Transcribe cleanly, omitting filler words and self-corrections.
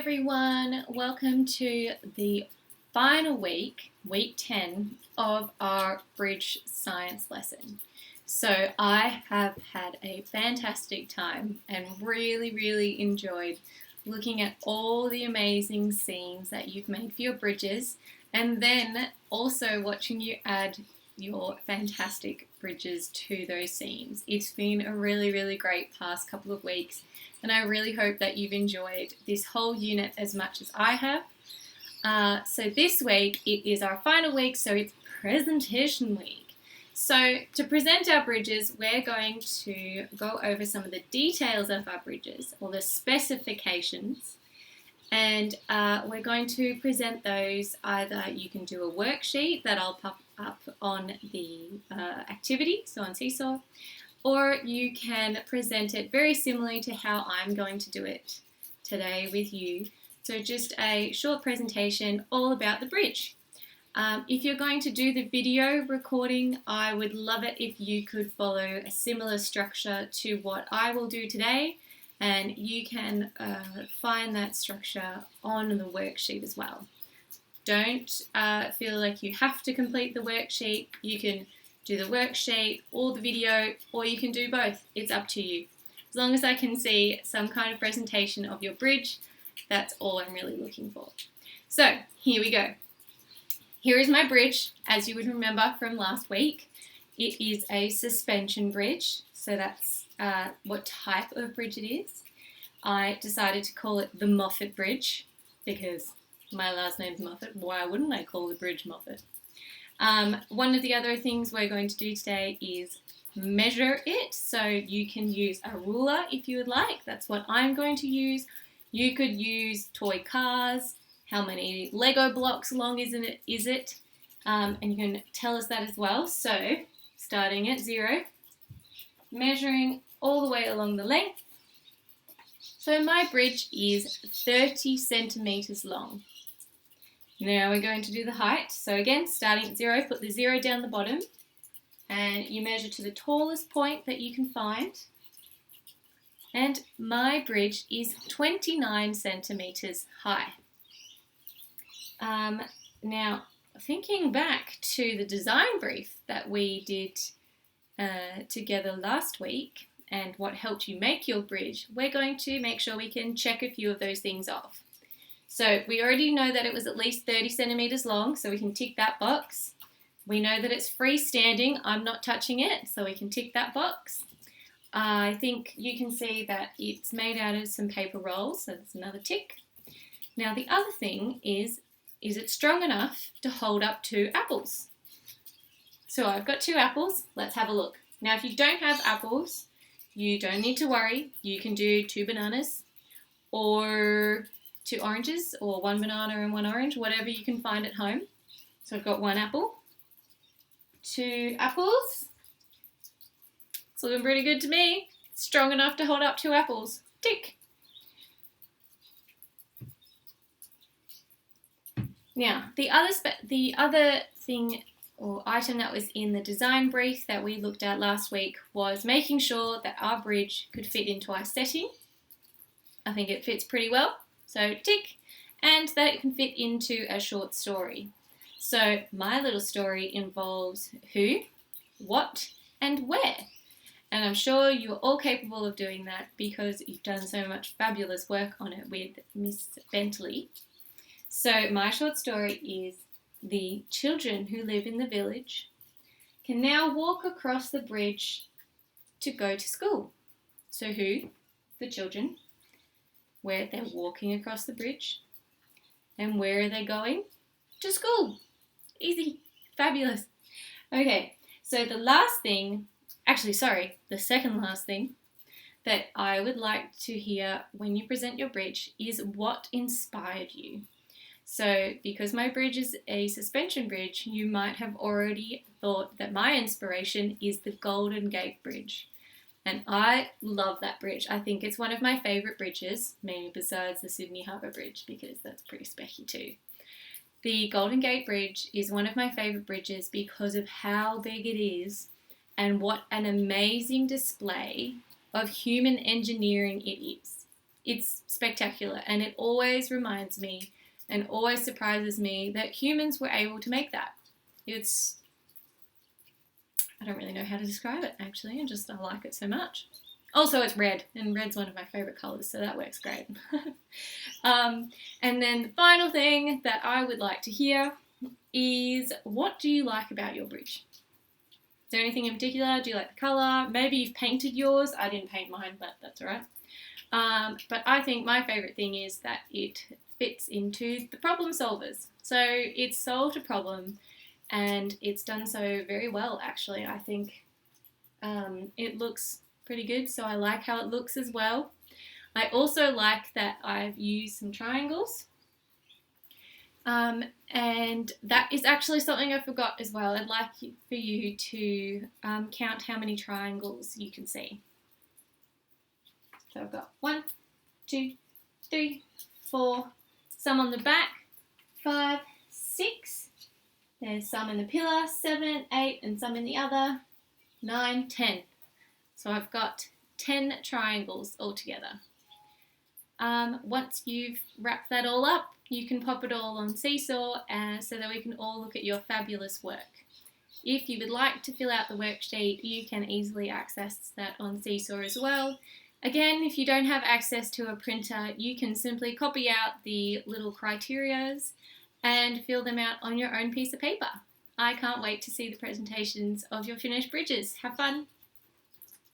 Everyone, welcome to the final week 10 of our bridge science lesson. So I have had a fantastic time and really enjoyed looking at all the amazing scenes that you've made for your bridges, and then also watching you add your fantastic bridges to those scenes. It's been a really great past couple of weeks, and I really hope that you've enjoyed this whole unit as much as I have. So this week it is our final week, so it's presentation week. So to present our bridges, we're going to go over some of the details of our bridges, or the specifications, and we're going to present those. Either you can do a worksheet that I'll pop up on the activity, so on Seesaw, or you can present it very similarly to how I'm going to do it today with you. So just a short presentation all about the bridge. If you're going to do the video recording, I would love it if you could follow a similar structure to what I will do today, and you can find that structure on the worksheet as well. Don't feel like you have to complete the worksheet. You can do the worksheet or the video, or you can do both. It's up to you. As long as I can see some kind of presentation of your bridge, that's all I'm really looking for. So here we go. Here is my bridge, as you would remember from last week. It is a suspension bridge, so that's what type of bridge it is. I decided to call it the Moffat Bridge because my last name's Moffat. Why wouldn't I call the bridge Moffat? One of the other things we're going to do today is measure it. So you can use a ruler if you would like. That's what I'm going to use. You could use toy cars. How many Lego blocks long is it? And you can tell us that as well. So starting at 0, measuring all the way along the length. So my bridge is 30 centimetres long. Now we're going to do the height. So again, starting at 0, put the 0 down the bottom, and you measure to the tallest point that you can find. And my bridge is 29 centimetres high. Now, thinking back to the design brief that we did together last week, and what helped you make your bridge, we're going to make sure we can check a few of those things off. So we already know that it was at least 30 centimetres long, so we can tick that box. We know that it's freestanding. I'm not touching it, so we can tick that box. I think you can see that it's made out of some paper rolls, so that's another tick. Now the other thing is it strong enough to hold up 2 apples? So I've got 2 apples. Let's have a look. Now if you don't have apples, you don't need to worry. You can do 2 bananas, or 2 oranges, or 1 banana and 1 orange, whatever you can find at home. So I've got 1 apple, 2 apples. It's looking pretty good to me. It's strong enough to hold up 2 apples. Tick. Now, the other thing or item that was in the design brief that we looked at last week was making sure that our bridge could fit into our setting. I think it fits pretty well, so tick, and that it can fit into a short story. So my little story involves who, what, and where. And I'm sure you're all capable of doing that because you've done so much fabulous work on it with Miss Bentley. So my short story is the children who live in the village can now walk across the bridge to go to school. So who? The children. Where they're walking across the bridge. And where are they going? To school. Easy. Fabulous. Okay, so the second last thing that I would like to hear when you present your bridge is what inspired you. So because my bridge is a suspension bridge, you might have already thought that my inspiration is the Golden Gate Bridge. And I love that bridge. I think it's one of my favourite bridges, maybe besides the Sydney Harbour Bridge, because that's pretty specky too. The Golden Gate Bridge is one of my favourite bridges because of how big it is and what an amazing display of human engineering it is. It's spectacular, and it always reminds me and always surprises me that humans were able to make that. I don't really know how to describe it, actually. I like it so much. Also, it's red, and red's one of my favourite colours, so that works great. And then the final thing that I would like to hear is, what do you like about your bridge? Is there anything in particular? Do you like the colour? Maybe you've painted yours. I didn't paint mine, but that's all right. But I think my favourite thing is that it fits into the problem solvers. So it's solved a problem, and it's done so very well, actually. I think it looks pretty good, so I like how it looks as well. I also like that I've used some triangles. And that is actually something I forgot as well. I'd like for you to count how many triangles you can see. So I've got 1, 2, 3, 4, some on the back, 5, 6, there's some in the pillar, 7, 8, and some in the other, 9, 10. So I've got 10 triangles altogether. Once you've wrapped that all up, you can pop it all on Seesaw so that we can all look at your fabulous work. If you would like to fill out the worksheet, you can easily access that on Seesaw as well. Again, if you don't have access to a printer, you can simply copy out the little criterias and fill them out on your own piece of paper. I can't wait to see the presentations of your finished bridges. Have fun!